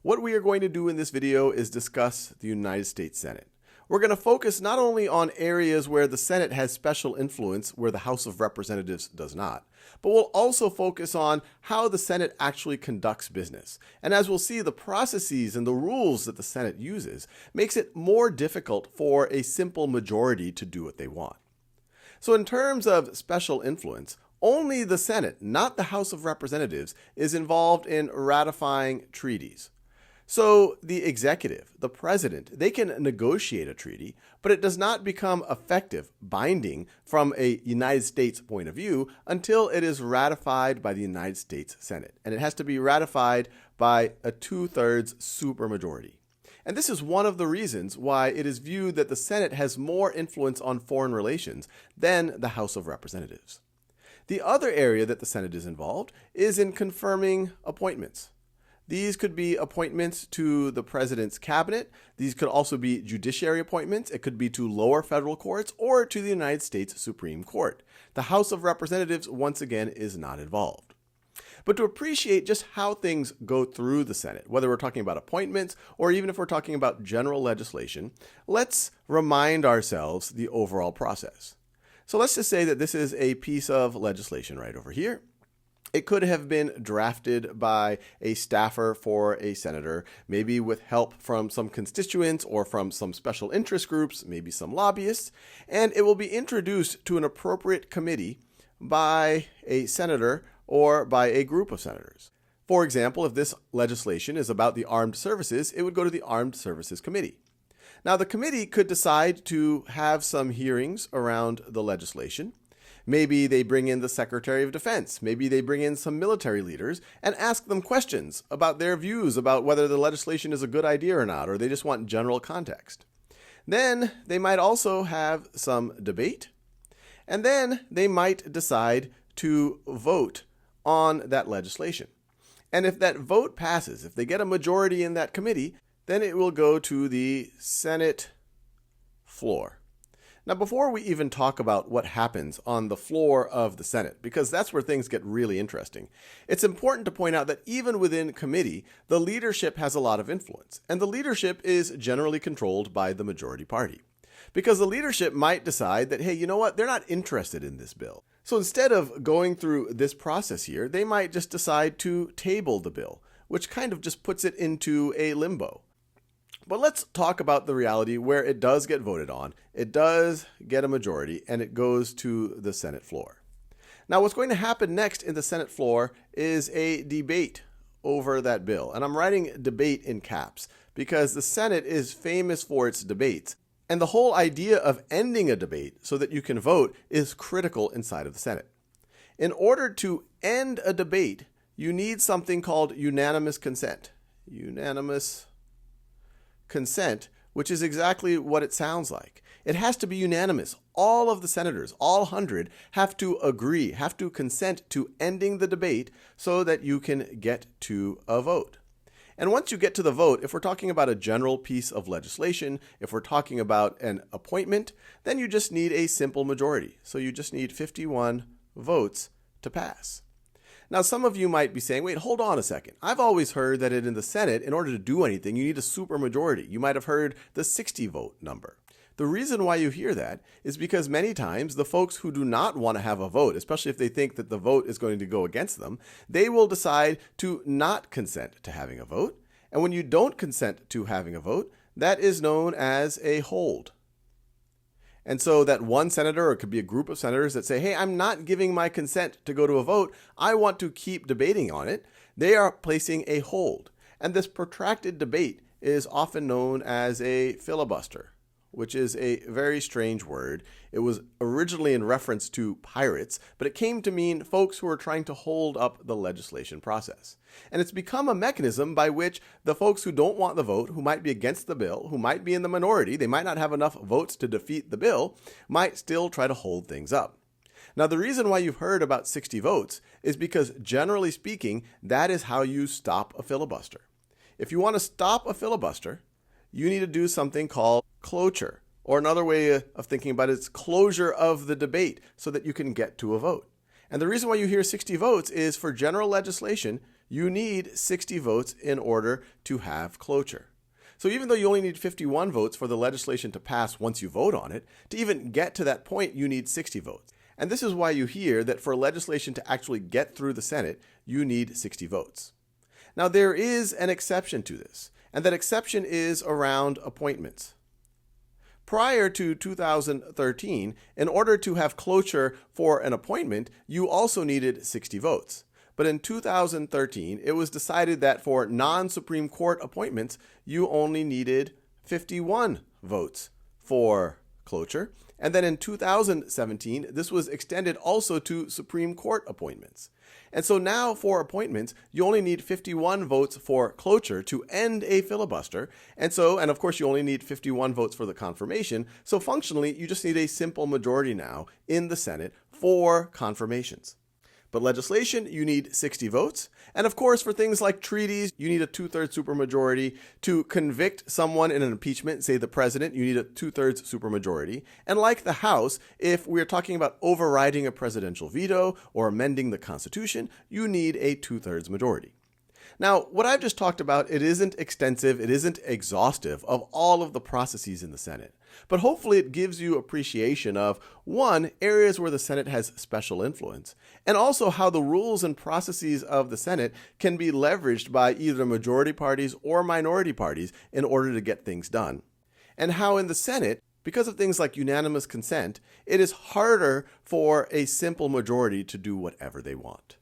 What we are going to do in this video is discuss the United States Senate. We're going to focus not only on areas where the Senate has special influence where the House of Representatives does not, but we'll also focus on how the Senate actually conducts business. And as we'll see, the processes and the rules that the Senate uses makes it more difficult for a simple majority to do what they want. So in terms of special influence, only the Senate, not the House of Representatives, is involved in ratifying treaties. So the executive, the president, they can negotiate a treaty, but it does not become effective, binding from a United States point of view until it is ratified by the United States Senate. And it has to be ratified by a 2/3 supermajority. And this is one of the reasons why it is viewed that the Senate has more influence on foreign relations than the House of Representatives. The other area that the Senate is involved is in confirming appointments. These could be appointments to the president's cabinet. These could also be judiciary appointments. It could be to lower federal courts or to the United States Supreme Court. The House of Representatives, once again, is not involved. But to appreciate just how things go through the Senate, whether we're talking about appointments or even if we're talking about general legislation, let's remind ourselves the overall process. So let's just say that this is a piece of legislation right over here. It could have been drafted by a staffer for a senator, maybe with help from some constituents or from some special interest groups, maybe some lobbyists, and it will be introduced to an appropriate committee by a senator or by a group of senators. For example, if this legislation is about the armed services, it would go to the Armed Services Committee. Now, the committee could decide to have some hearings around the legislation. Maybe they bring in the Secretary of Defense. Maybe they bring in some military leaders and ask them questions about their views about whether the legislation is a good idea or not, or they just want general context. Then they might also have some debate, and then they might decide to vote on that legislation. And if that vote passes, if they get a majority in that committee, then it will go to the Senate floor. Now, before we even talk about what happens on the floor of the Senate, because that's where things get really interesting, it's important to point out that even within committee, the leadership has a lot of influence, and the leadership is generally controlled by the majority party. Because the leadership might decide that, hey, you know what, they're not interested in this bill. So instead of going through this process here, they might just decide to table the bill, which kind of just puts it into a limbo. But let's talk about the reality where it does get voted on, it does get a majority, and it goes to the Senate floor. Now, what's going to happen next in the Senate floor is a debate over that bill. And I'm writing debate in caps because the Senate is famous for its debates. And the whole idea of ending a debate so that you can vote is critical inside of the Senate. In order to end a debate, you need something called unanimous consent. Unanimous consent, which is exactly what it sounds like. It has to be unanimous. All of the senators, all 100, have to agree, have to consent to ending the debate so that you can get to a vote. And once you get to the vote, if we're talking about a general piece of legislation, if we're talking about an appointment, then you just need a simple majority. So you just need 51 votes to pass. Now, some of you might be saying, wait, hold on a second. I've always heard that in the Senate, in order to do anything, you need a supermajority. You might have heard the 60 vote number. The reason why you hear that is because many times the folks who do not want to have a vote, especially if they think that the vote is going to go against them, they will decide to not consent to having a vote. And when you don't consent to having a vote, that is known as a hold. And so that one senator, or it could be a group of senators that say, hey, I'm not giving my consent to go to a vote. I want to keep debating on it. They are placing a hold. And this protracted debate is often known as a filibuster, which is a very strange word. It was originally in reference to pirates, but it came to mean folks who are trying to hold up the legislation process. And it's become a mechanism by which the folks who don't want the vote, who might be against the bill, who might be in the minority, they might not have enough votes to defeat the bill, might still try to hold things up. Now, the reason why you've heard about 60 votes is because, generally speaking, that is how you stop a filibuster. If you want to stop a filibuster, you need to do something called cloture, or another way of thinking about it is closure of the debate so that you can get to a vote. And the reason why you hear 60 votes is for general legislation, you need 60 votes in order to have cloture. So even though you only need 51 votes for the legislation to pass once you vote on it, to even get to that point, you need 60 votes. And this is why you hear that for legislation to actually get through the Senate, you need 60 votes. Now, there is an exception to this, and that exception is around appointments. Prior to 2013, in order to have cloture for an appointment, you also needed 60 votes. But in 2013, it was decided that for non-Supreme Court appointments, you only needed 51 votes for cloture. And then in 2017, this was extended also to Supreme Court appointments. And so now for appointments, you only need 51 votes for cloture to end a filibuster. And of course, you only need 51 votes for the confirmation. So functionally, you just need a simple majority now in the Senate for confirmations. But legislation, you need 60 votes. And of course, for things like treaties, you need a 2/3 supermajority. To convict someone in an impeachment, say the president, you need a 2/3 supermajority. And like the House, if we're talking about overriding a presidential veto or amending the Constitution, you need a 2/3 majority. Now, what I've just talked about, it isn't extensive, it isn't exhaustive of all of the processes in the Senate. But hopefully it gives you appreciation of, one, areas where the Senate has special influence, and also how the rules and processes of the Senate can be leveraged by either majority parties or minority parties in order to get things done. And how in the Senate, because of things like unanimous consent, it is harder for a simple majority to do whatever they want.